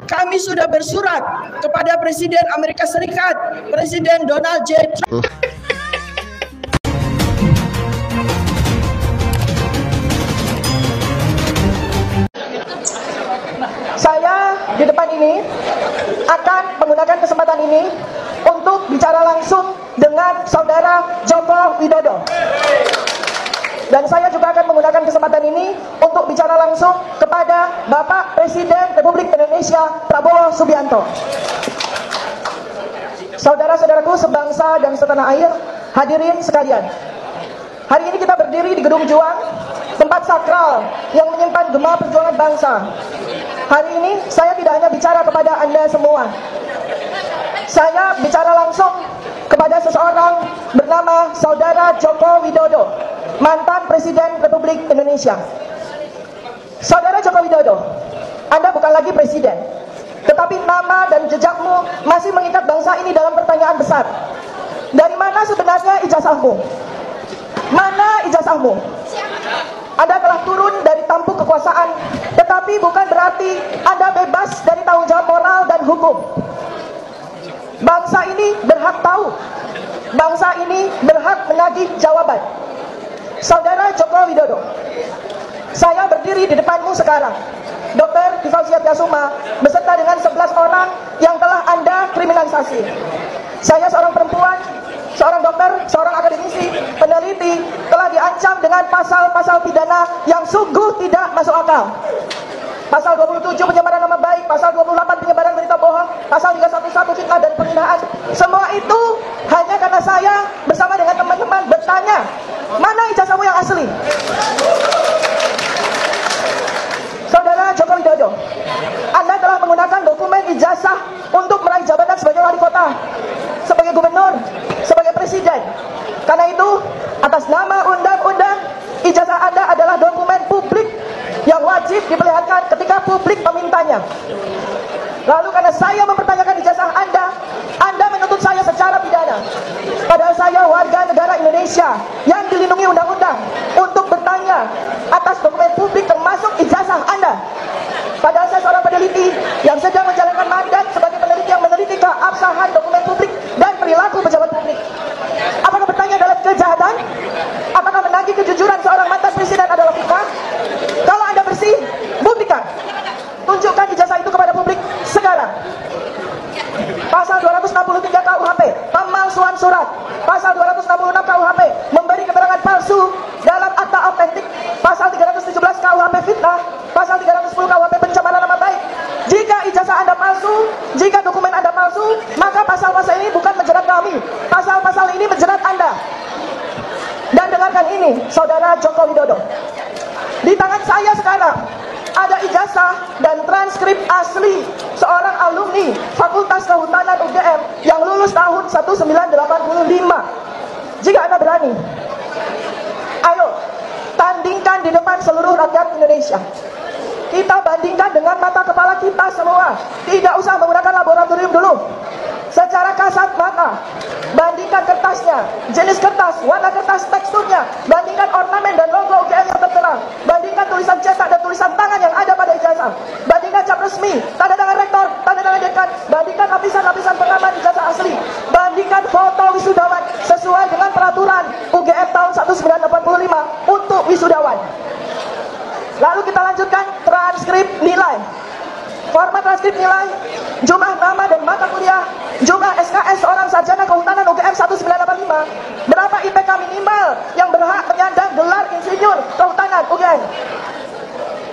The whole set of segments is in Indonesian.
kami sudah bersurat kepada Presiden Amerika Serikat, Presiden Donald J. Trump. Saya di depan ini akan menggunakan kesempatan ini untuk bicara langsung dengan Saudara Joko Widodo. Dan saya juga akan menggunakan kesempatan ini untuk bicara langsung kepada Bapak Presiden Republik Indonesia Prabowo Subianto. Saudara-saudaraku sebangsa dan setanah air, hadirin sekalian. Hari ini kita berdiri di Gedung Juang, tempat sakral yang menyimpan gema perjuangan bangsa. Hari ini saya tidak hanya bicara kepada Anda semua. Saya bicara langsung kepada seseorang bernama Saudara Joko Widodo, mantan Presiden Republik Indonesia. Saudara Joko Widodo, Anda bukan lagi presiden, tetapi nama dan jejakmu masih mengikat bangsa ini dalam pertanyaan besar. Dari mana sebenarnya ijazahmu? Mana ijazahmu? Anda telah turun dari tampuk kekuasaan, tetapi bukan berarti Anda bebas dari tanggung jawab moral dan hukum. Bangsa ini berhak tahu. Bangsa ini berhak menagih jawaban. Saudara Joko Widodo, saya berdiri di depanmu sekarang, Dr. Fauzia Piasuma, beserta dengan 11 orang yang telah Anda kriminalisasi. Saya seorang perempuan, seorang dokter, seorang akademisi, peneliti, telah diancam dengan pasal-pasal pidana yang sungguh tidak masuk akal. Pasal 27 pencemaran nama baik, pasal 28 penyebaran berita bohong, pasal 311 fitnah dan penghinaan. Semua itu hanya karena saya bersama dengan teman-teman bertanya, mana ijazahmu yang asli? Saudara Joko Widodo, Anda telah menggunakan dokumen ijazah untuk meraih jabatan sebagai wali kota, sebagai gubernur, sebagai presiden. Karena itu, atas nama undang-undang, ijazah Anda adalah dokumen publik yang wajib diperlihatkan ketika publik memintanya. Lalu karena saya mempertanyakan ijazah Anda menuntut saya secara pidana. Padahal saya warga negara Indonesia yang dilindungi undang-undang untuk bertanya atas dokumen publik termasuk ijazah Anda. Padahal saya seorang peneliti yang sedang menjalankan mandat sebagai peneliti yang meneliti keabsahan dokumen publik dan perilaku pejabat publik. Apakah bertanya adalah kejahatan? Apakah menagih kejujuran seorang mantan presiden adalah fitnah? Kalau Anda bersih, buktikan. Tunjukkan ijazah itu kepada publik sekarang. Pasal 263 KUHP, pemalsuan surat. Pasal 266 KUHP, memberi keterangan palsu dalam akta autentik. Pasal 317 KUHP fitnah. Pasal 310 KUHP pencemaran nama baik. Jika ijazah Anda palsu, jika dokumen Anda palsu, maka pasal-pasal ini bukan menjerat kami. Pasal-pasal ini menjerat Anda. Dan dengarkan ini, Saudara Joko Widodo. Di tangan saya sekarang ada ijazah dan transkrip asli seorang alumni Fakultas Kehutanan UGM yang lulus tahun 1985. Jika Anda berani, ayo tandingkan di depan seluruh rakyat Indonesia. Kita bandingkan dengan mata kepala kita semua. Tidak usah menggunakan laboratorium dulu. Secara kasat mata, bandingkan kertasnya, jenis kertas, warna kertas, teksturnya, bandingkan ornamen dan logo UGM yang tertera, bandingkan tulisan cetak dan tulisan tangan yang ada pada ijazah, bandingkan cap resmi, tanda tangan rektor, tanda tangan dekan, bandingkan lapisan-lapisan pengaman ijazah asli, bandingkan foto wisudawan sesuai dengan peraturan UGM tahun 1985 untuk wisudawan. Lalu kita lanjutkan transkrip nilai. Format transkrip nilai, jumlah nama dan mata kuliah, jumlah SKS seorang sarjana kehutanan UGM 1985, berapa IPK minimal yang berhak menyandang gelar insinyur kehutanan UGM.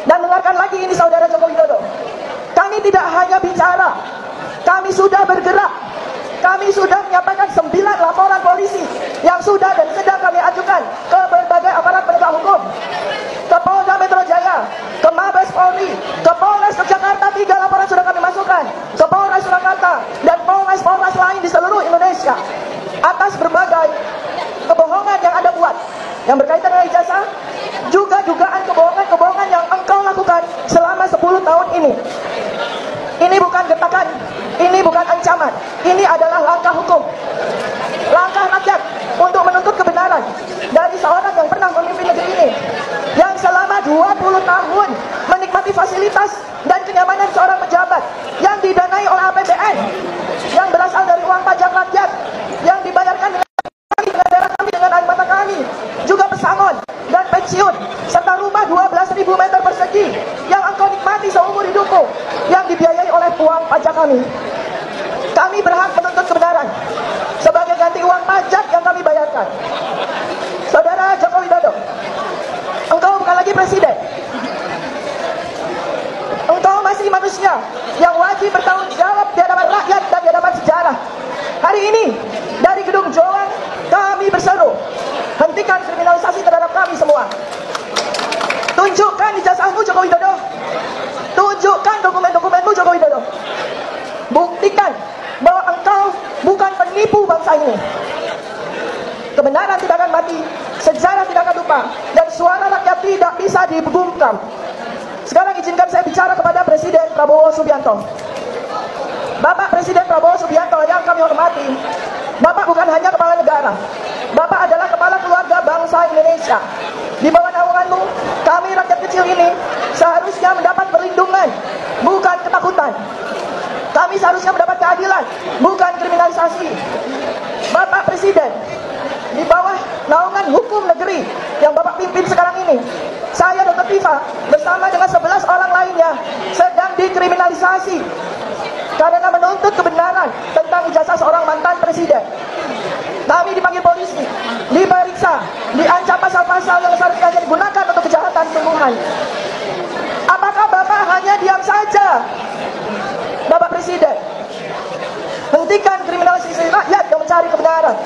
Dan dengarkan lagi ini Saudara Joko Widodo. Kami tidak hanya bicara, kami sudah bergerak. Kami sudah menyampaikan 9 laporan polisi yang sudah dan sedang kami ajukan ke berbagai aparat penegak hukum, ke Polda Metro Jaya, ke Mabes Polri, ke Polres Jakarta. 3 laporan sudah kami masukkan ke Polres Surakarta dan Polres lain di seluruh Indonesia atas berbagai kebohongan yang Anda buat yang berkaitan dengan ijazah, juga dugaan kebohongan yang engkau lakukan selama 10 tahun ini. Ini bukan getakan, ini bukan ancaman, ini adalah langkah hukum, langkah rakyat untuk menuntut kebenaran dari seorang yang pernah memimpin negeri ini, yang selama 20 tahun menikmati fasilitas dan kenyamanan seorang pejabat, yang yang dibiayai oleh uang pajak kami. Kami berhak menuntut kebenaran sebagai ganti uang pajak yang kami bayarkan. Saudara Joko Widodo, engkau bukan lagi presiden. Engkau masih manusia yang wajib bertanggung jawab di hadapan rakyat dan di hadapan sejarah. Hari ini, dari Gedung Joang, kami berseru, hentikan kriminalisasi terhadap kami semua. Tunjukkan ijazahmu, Joko Widodo. Tunjukkan dokumen-dokumenmu, Joko Widodo. Buktikan bahwa engkau bukan penipu bangsa ini. Kebenaran tidak akan mati, sejarah tidak akan lupa, dan suara rakyat tidak bisa dibungkam. Sekarang izinkan saya bicara kepada Presiden Prabowo Subianto. Bapak Presiden Prabowo Subianto yang kami hormati, Bapak bukan hanya kepala negara, Bapak adalah kepala keluarga bangsa Indonesia. Di bawah naunganmu, kami rakyat kecil ini seharusnya mendapat perlindungan, bukan ketakutan. Kami seharusnya mendapat keadilan, bukan kriminalisasi. Bapak Presiden, di bawah naungan hukum negeri yang Bapak pimpin sekarang ini, saya Dr. Tifa bersama dengan 11 orang lainnya sedang dikriminalisasi karena menuntut kebenaran tentang ijazah seorang mantan presiden. Kami dipanggil polisi, diperiksa, diancam pasal-pasal yang seharusnya digunakan untuk kejahatan pembunuhan. Apakah Bapak hanya diam saja? Bapak Presiden, hentikan kriminalisasi rakyat yang mencari kebenaran.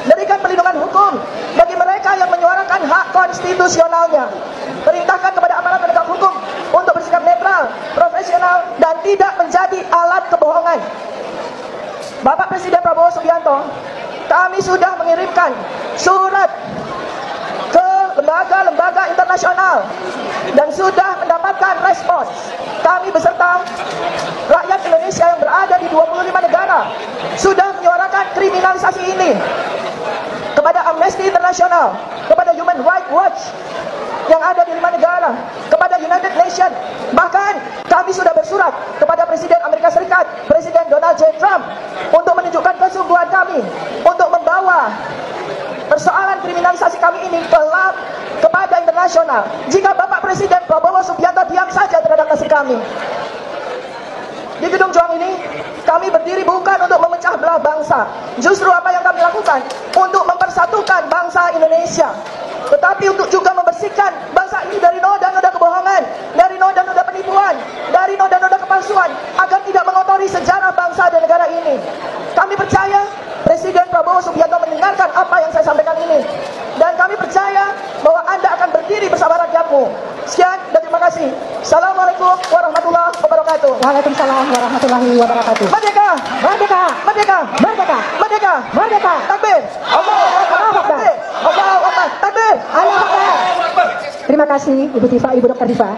Berikan perlindungan hukum bagi mereka yang menyuarakan hak konstitusionalnya. Perintahkan kepada aparat penegak hukum untuk bersikap netral, profesional, dan tidak menjadi alat kebohongan. Bapak Presiden Prabowo Subianto, kami sudah mengirimkan surat ke lembaga-lembaga internasional dan sudah mendapatkan respons. Kami beserta rakyat Indonesia yang berada di 25 negara sudah menyuarakan kriminalisasi ini kepada Amnesty International, kepada Human Rights Watch yang ada di 5 negara, kepada United Nations. Bahkan kami sudah bersurat kepada Presiden Amerika Serikat, Presiden Donald J. Trump, untuk menunjukkan kesungguhan kami untuk membawa persoalan kriminalisasi kami ini kepada internasional. Jika Bapak Presiden Prabowo Subianto diam saja terhadap nasib kami. Di Gedung Joang ini, kami berdiri bukan untuk memecah belah bangsa. Justru apa yang kami lakukan untuk mempersatukan bangsa Indonesia, tetapi untuk juga membersihkan bangsa ini dari noda-noda kebohongan, dari noda-noda penipuan, dari noda-noda kepalsuan, agar tidak mengotori sejarah bangsa dan negara ini. Kami percaya Presiden Prabowo Subianto mendengarkan apa yang saya sampaikan ini, dan kami percaya bahwa Anda akan berdiri bersama rakyatmu. Sekian dan terima kasih. Assalamualaikum warahmatullahi wabarakatuh. Waalaikumsalam warahmatullahi wabarakatuh. Merdeka! Merdeka! Merdeka! Merdeka! Merdeka! Merdeka! Takbir! Allahu Akbar! Allahu Akbar! Takbir! Allahu Akbar. Terima kasih Ibu Tifa, Ibu Dr. Tifa.